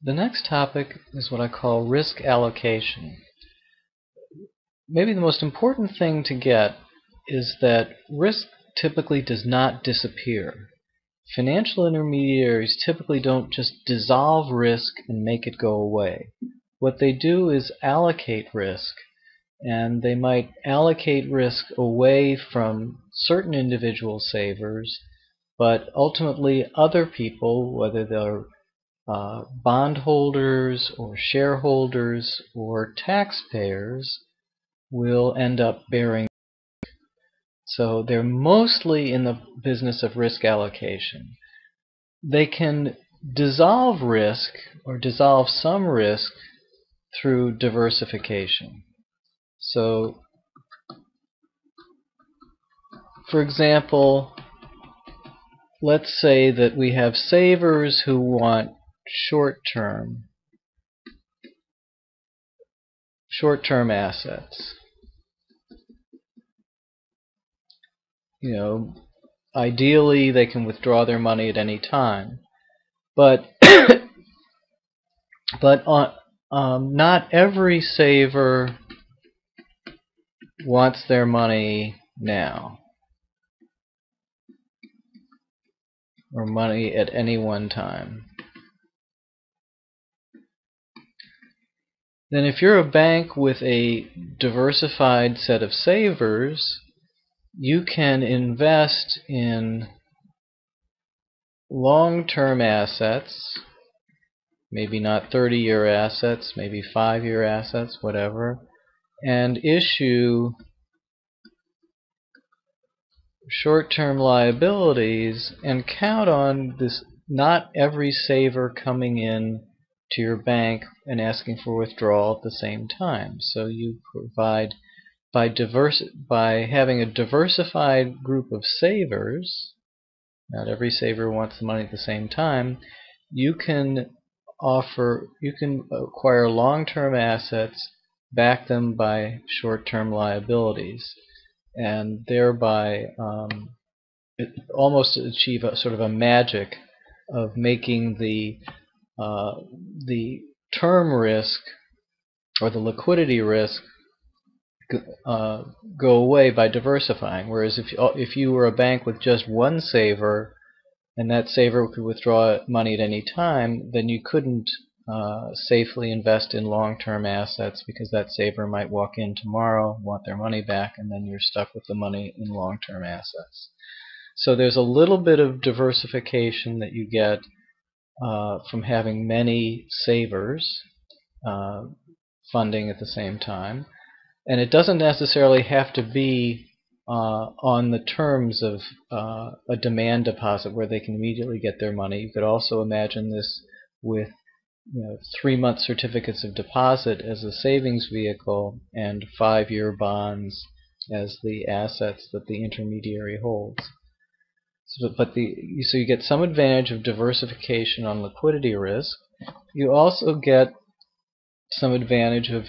The next topic is what I call risk allocation. Maybe the most important thing to get is that risk typically does not disappear. Financial intermediaries typically don't just dissolve risk and make it go away. What they do is allocate risk, and they might allocate risk away from certain individual savers, but ultimately other people, whether they're bondholders or shareholders or taxpayers, will end up bearing. So they're mostly in the business of risk allocation. They can dissolve risk or dissolve some risk through diversification. So, for example, let's say that we have savers who want short-term assets. Ideally they can withdraw their money at any time, but not every saver wants their money now, or money at any one time. Then if you're a bank with a diversified set of savers, you can invest in long-term assets, maybe not 30-year assets, maybe 5-year assets, whatever, and issue short-term liabilities and count on this, not every saver coming in to your bank and asking for withdrawal at the same time. So you provide, by having a diversified group of savers, not every saver wants the money at the same time, you can acquire long-term assets, back them by short-term liabilities, and thereby almost achieve a sort of a magic of making the term risk or the liquidity risk go away by diversifying. Whereas if you were a bank with just one saver, and that saver could withdraw money at any time, then you couldn't safely invest in long-term assets, because that saver might walk in tomorrow, want their money back, and then you're stuck with the money in long-term assets. So there's a little bit of diversification that you get from having many savers funding at the same time. And it doesn't necessarily have to be on the terms of a demand deposit where they can immediately get their money. You could also imagine this with 3-month certificates of deposit as a savings vehicle and 5-year bonds as the assets that the intermediary holds. So you get some advantage of diversification on liquidity risk. You also get some advantage of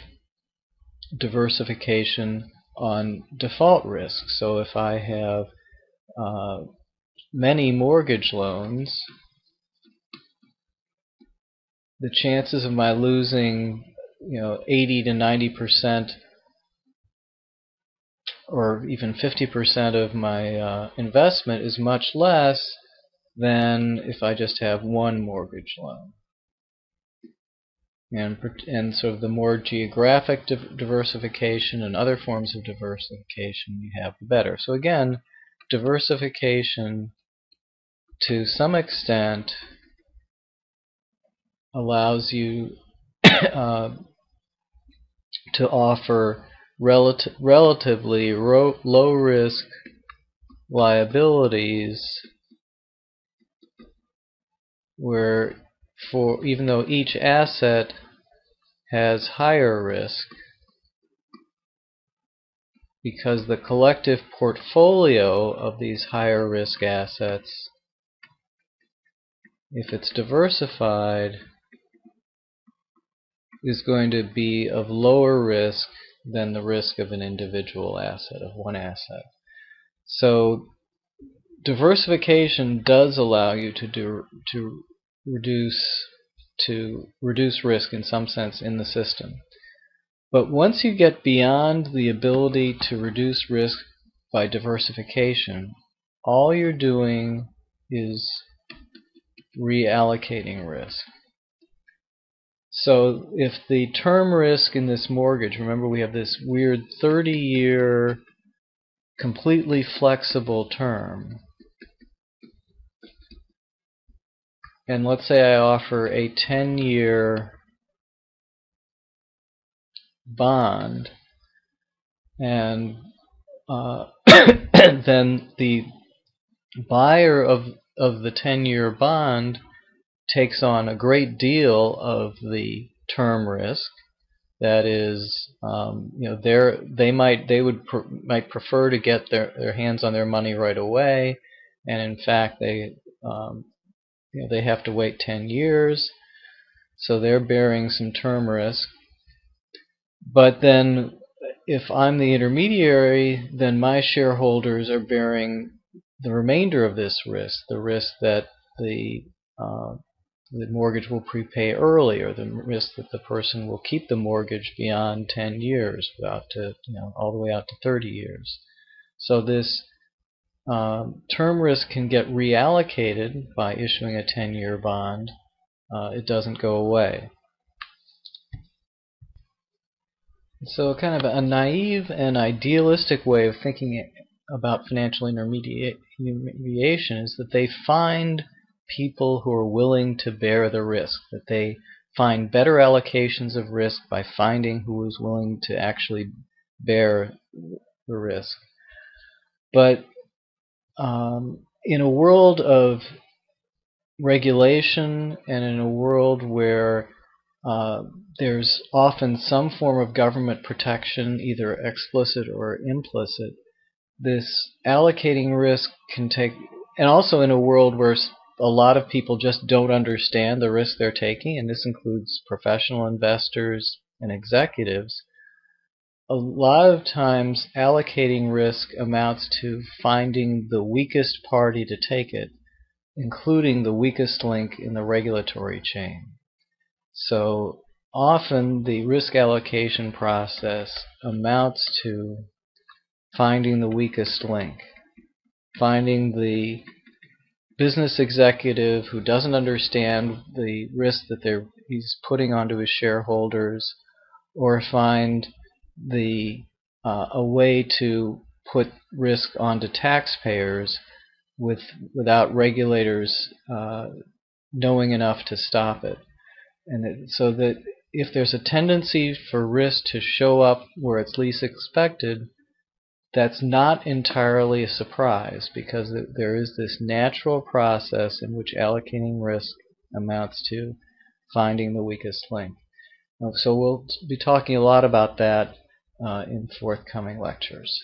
diversification on default risk. So if I have many mortgage loans, the chances of my losing 80 to 90% or even 50% of my investment is much less than if I just have one mortgage loan. And sort of the more geographic diversification and other forms of diversification you have, the better. So again, diversification to some extent allows you to offer relatively low risk liabilities, where even though each asset has higher risk, because the collective portfolio of these higher risk assets, if it's diversified, is going to be of lower risk than the risk of an individual asset, of one asset. So diversification does allow you to reduce to reduce risk in some sense in the system. But once you get beyond the ability to reduce risk by diversification, all you're doing is reallocating risk. So if the term risk in this mortgage, remember we have this weird 30-year completely flexible term, and let's say I offer a 10-year bond, and then the buyer of the 10-year bond takes on a great deal of the term risk. That is, they might prefer to get their hands on their money right away, and in fact they have to wait 10 years, so they're bearing some term risk. But then, if I'm the intermediary, then my shareholders are bearing the remainder of this risk, the risk that the mortgage will prepay early, or the risk that the person will keep the mortgage beyond 10 years, all the way out to 30 years. So this term risk can get reallocated by issuing a 10-year bond. It doesn't go away. So kind of a naive and idealistic way of thinking about financial intermediation is that they find people who are willing to bear the risk, that they find better allocations of risk by finding who is willing to actually bear the risk. But in a world of regulation and in a world where there's often some form of government protection, either explicit or implicit, this allocating risk can take, and also in a world where a lot of people just don't understand the risk they're taking, and this includes professional investors and executives, a lot of times allocating risk amounts to finding the weakest party to take it, including the weakest link in the regulatory chain. So often the risk allocation process amounts to finding the weakest link, finding the business executive who doesn't understand the risk that he's putting onto his shareholders, or find a way to put risk onto taxpayers without regulators knowing enough to stop it. And so that if there's a tendency for risk to show up where it's least expected, that's not entirely a surprise, because there is this natural process in which allocating risk amounts to finding the weakest link. So we'll be talking a lot about that in forthcoming lectures.